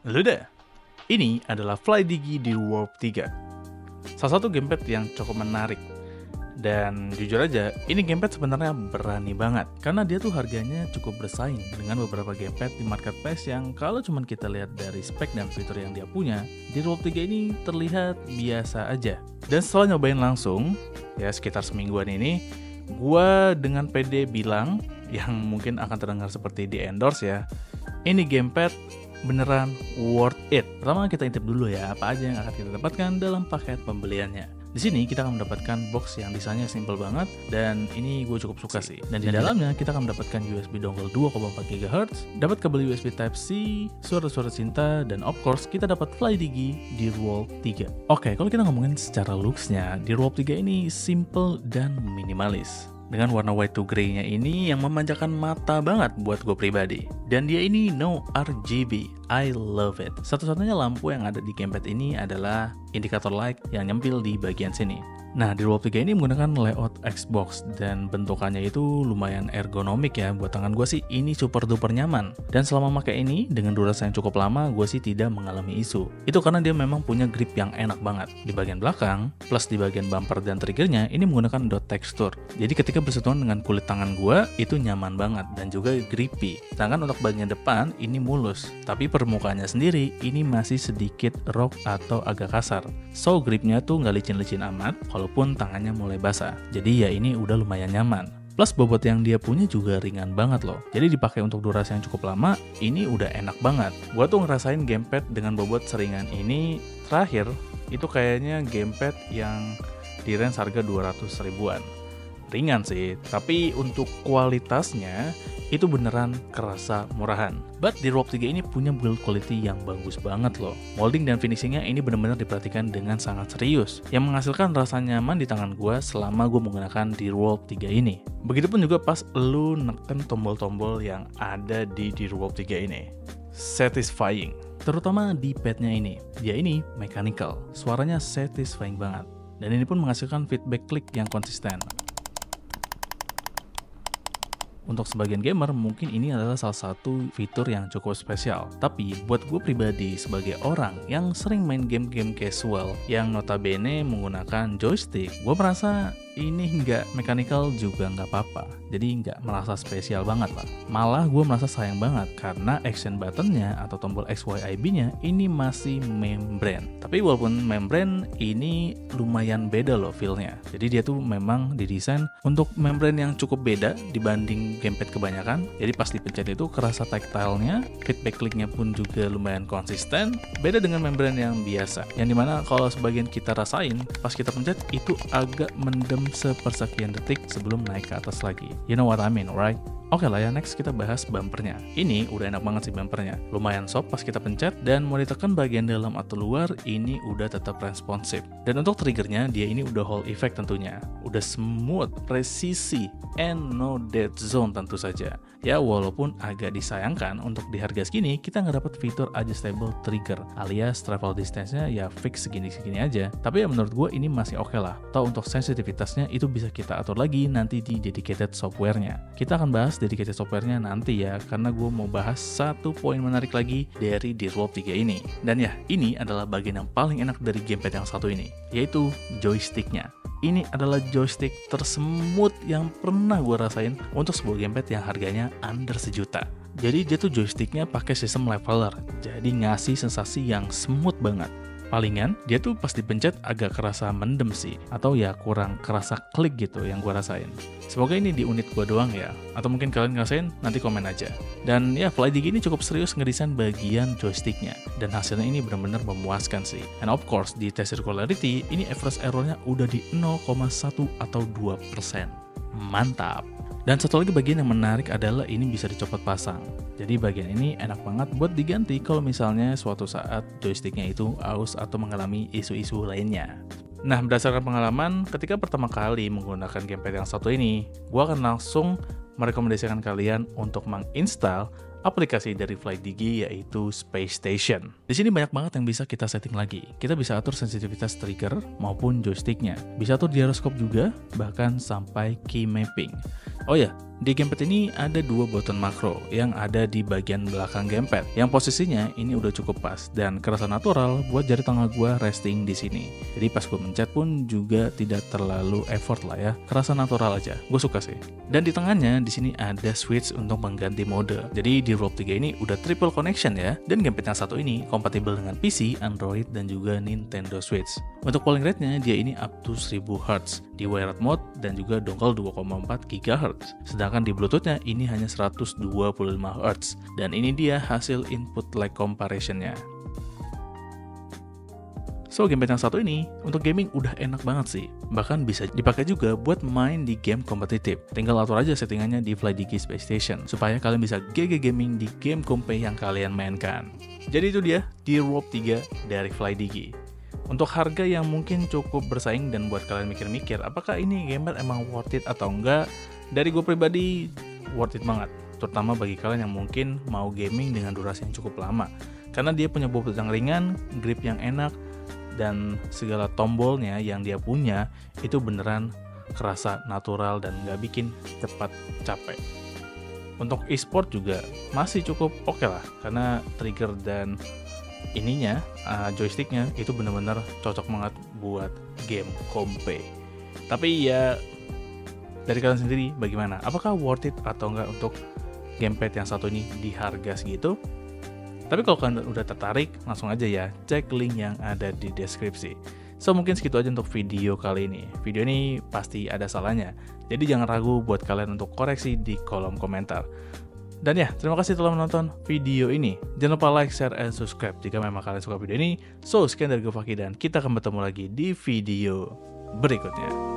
Luda, ini adalah FlyDigi di Warp 3. Salah satu gamepad yang cukup menarik. Dan jujur aja, ini gamepad sebenarnya berani banget. Karena dia tuh harganya cukup bersaing dengan beberapa gamepad di marketplace yang kalau cuman kita lihat dari spek dan fitur yang dia punya, di Warp 3 ini terlihat biasa aja. Dan setelah nyobain langsung, ya sekitar semingguan ini, gua dengan pede bilang, yang mungkin akan terdengar seperti di endorse ya, ini gamepad beneran worth it. Pertama kita intip dulu ya apa aja yang akan kita dapatkan dalam paket pembeliannya. Di sini kita akan mendapatkan box yang desainnya simple banget dan ini gue cukup suka sih. Dan di dalamnya kita akan mendapatkan USB dongle 2,4 GHz, dapat kabel USB Type-C, suara-suara cinta, dan of course kita dapat FlyDigi di Warp 3. Oke, kalau kita ngomongin secara looks-nya, di Warp 3 ini simple dan minimalis. Dengan warna white to grey-nya ini yang memanjakan mata banget buat gue pribadi. Dan dia ini no RGB, I love it. Satu-satunya lampu yang ada di gamepad ini adalah indikator light yang nyempil di bagian sini. Nah, di Warp 3 ini menggunakan layout Xbox dan bentukannya itu lumayan ergonomik ya. Buat tangan gue sih ini super duper nyaman. Dan selama pakai ini dengan durasi yang cukup lama, gue sih tidak mengalami isu. Itu karena dia memang punya grip yang enak banget. Di bagian belakang, plus di bagian bumper dan triggernya, ini menggunakan dot texture. Jadi ketika bersentuhan dengan kulit tangan gue, itu nyaman banget dan juga grippy. Sedangkan untuk bagian depan, ini mulus. Tapi permukaannya sendiri, ini masih sedikit rock atau agak kasar. So, gripnya tuh nggak licin-licin amat, walaupun tangannya mulai basah. Jadi ya ini udah lumayan nyaman. Plus bobot yang dia punya juga ringan banget loh. Jadi dipakai untuk durasi yang cukup lama, ini udah enak banget. Gua tuh ngerasain gamepad dengan bobot seringan ini terakhir, itu kayaknya gamepad yang di range harga 200 ribuan. Ringan sih, tapi untuk kualitasnya itu beneran kerasa murahan. But di Warp 3 ini punya build quality yang bagus banget loh. Molding dan finishingnya ini bener-bener diperhatikan dengan sangat serius, yang menghasilkan rasa nyaman di tangan gue selama gue menggunakan di Warp 3 ini. Begitupun juga pas lu neken tombol-tombol yang ada di Warp 3 ini. Satisfying. Terutama di padnya ini. Dia ini mechanical, suaranya satisfying banget. Dan ini pun menghasilkan feedback klik yang konsisten. Untuk sebagian gamer, mungkin ini adalah salah satu fitur yang cukup spesial. Tapi, buat gue pribadi sebagai orang yang sering main game-game casual yang notabene menggunakan joystick, gue merasa ini nggak mechanical juga nggak apa-apa. Jadi nggak merasa spesial banget lah. Malah gue merasa sayang banget karena action buttonnya atau tombol XYIB-nya ini masih membrane. Tapi walaupun membrane, ini lumayan beda loh feel-nya. Jadi dia tuh memang didesain untuk membrane yang cukup beda dibanding gamepad kebanyakan. Jadi pas dipencet itu kerasa tactile-nya, feedback kliknya pun juga lumayan konsisten. Beda dengan membrane yang biasa. Yang dimana kalau sebagian kita rasain, pas kita pencet itu agak mendem sepersekian detik sebelum naik ke atas lagi. You know what I mean, right? Oke lah ya, next kita bahas bumpernya. Ini udah enak banget sih bumpernya. Lumayan soft pas kita pencet, dan mau ditekan bagian dalam atau luar, ini udah tetap responsif. Dan untuk triggernya, dia ini udah Hall effect tentunya. Udah smooth, presisi, and no dead zone tentu saja. Ya walaupun agak disayangkan untuk di harga segini, kita nggak dapat fitur adjustable trigger, alias travel distance-nya ya fix segini-segini aja. Tapi ya menurut gue ini masih oke lah. Atau untuk sensitivitasnya itu bisa kita atur lagi nanti di dedicated software-nya. Kita akan bahas dedicated software-nya nanti ya, karena gue mau bahas satu poin menarik lagi dari di Warp 3 ini. Dan ya, ini adalah bagian yang paling enak dari gamepad yang satu ini, yaitu joystick-nya. Ini adalah joystick tersmooth yang pernah gue rasain untuk sebuah gamepad yang harganya under sejuta. Jadi dia tuh joysticknya pakai sistem leveler, jadi ngasih sensasi yang smooth banget. Palingan dia tuh pas dipencet agak kerasa mendem sih, atau ya kurang kerasa klik gitu yang gue rasain. Semoga ini di unit gue doang ya, atau mungkin kalian ngerasain, nanti komen aja. Dan ya FlyDigi ini cukup serius ngedesain bagian joysticknya, dan hasilnya ini benar-benar memuaskan sih. And of course di test circularity ini average errornya udah di 0,1 atau 2%. Mantap. Dan satu lagi bagian yang menarik adalah ini bisa dicopot pasang. Jadi bagian ini enak banget buat diganti kalau misalnya suatu saat joysticknya itu aus atau mengalami isu-isu lainnya. Nah, berdasarkan pengalaman, ketika pertama kali menggunakan gamepad yang satu ini, gue akan langsung merekomendasikan kalian untuk menginstal aplikasi dari FlyDigi yaitu Space Station. Di sini banyak banget yang bisa kita setting lagi. Kita bisa atur sensitivitas trigger maupun joysticknya. Bisa atur gyroscope juga, bahkan sampai key mapping. Oh ya, Di gamepad ini ada dua button makro yang ada di bagian belakang gamepad, yang posisinya ini udah cukup pas dan kerasa natural buat jari tengah gua resting di sini. Jadi pas gua mencet pun juga tidak terlalu effort lah ya, kerasa natural aja. Gue suka sih. Dan di tengahnya di sini ada switch untuk mengganti mode. Jadi di Rob 3 ini udah triple connection ya, dan gamepad yang satu ini kompatibel dengan PC, Android dan juga Nintendo Switch. Untuk polling rate-nya dia ini up to 1000 Hz di wired mode dan juga dongle 2,4 GHz. Sedangkan di Bluetooth-nya ini hanya 125 Hz, dan ini dia hasil input lag comparison-nya. So, gamepad yang satu ini untuk gaming udah enak banget sih. Bahkan bisa dipakai juga buat main di game kompetitif. Tinggal atur aja settingannya di FlyDigi Space Station supaya kalian bisa GG gaming di game kompe yang kalian mainkan. Jadi itu dia di Rob 3 dari FlyDigi. Untuk harga yang mungkin cukup bersaing dan buat kalian mikir-mikir apakah ini gamer emang worth it atau enggak, dari gue pribadi worth it banget, terutama bagi kalian yang mungkin mau gaming dengan durasi yang cukup lama, karena dia punya bobot yang ringan, grip yang enak, dan segala tombolnya yang dia punya itu beneran kerasa natural dan nggak bikin cepat capek. Untuk e-sport juga masih cukup oke lah, karena trigger dan ininya, joysticknya itu bener-bener cocok banget buat game kompe. Tapi ya dari kalian sendiri bagaimana? Apakah worth it atau enggak untuk gamepad yang satu ini di harga segitu? Tapi kalau kalian udah tertarik, langsung aja ya cek link yang ada di deskripsi. So mungkin segitu aja untuk video kali ini. Video ini pasti ada salahnya, jadi jangan ragu buat kalian untuk koreksi di kolom komentar. Dan ya, terima kasih telah menonton video ini. Jangan lupa like, share, and subscribe jika memang kalian suka video ini. So, sekian dari gue Fakih dan kita akan bertemu lagi di video berikutnya.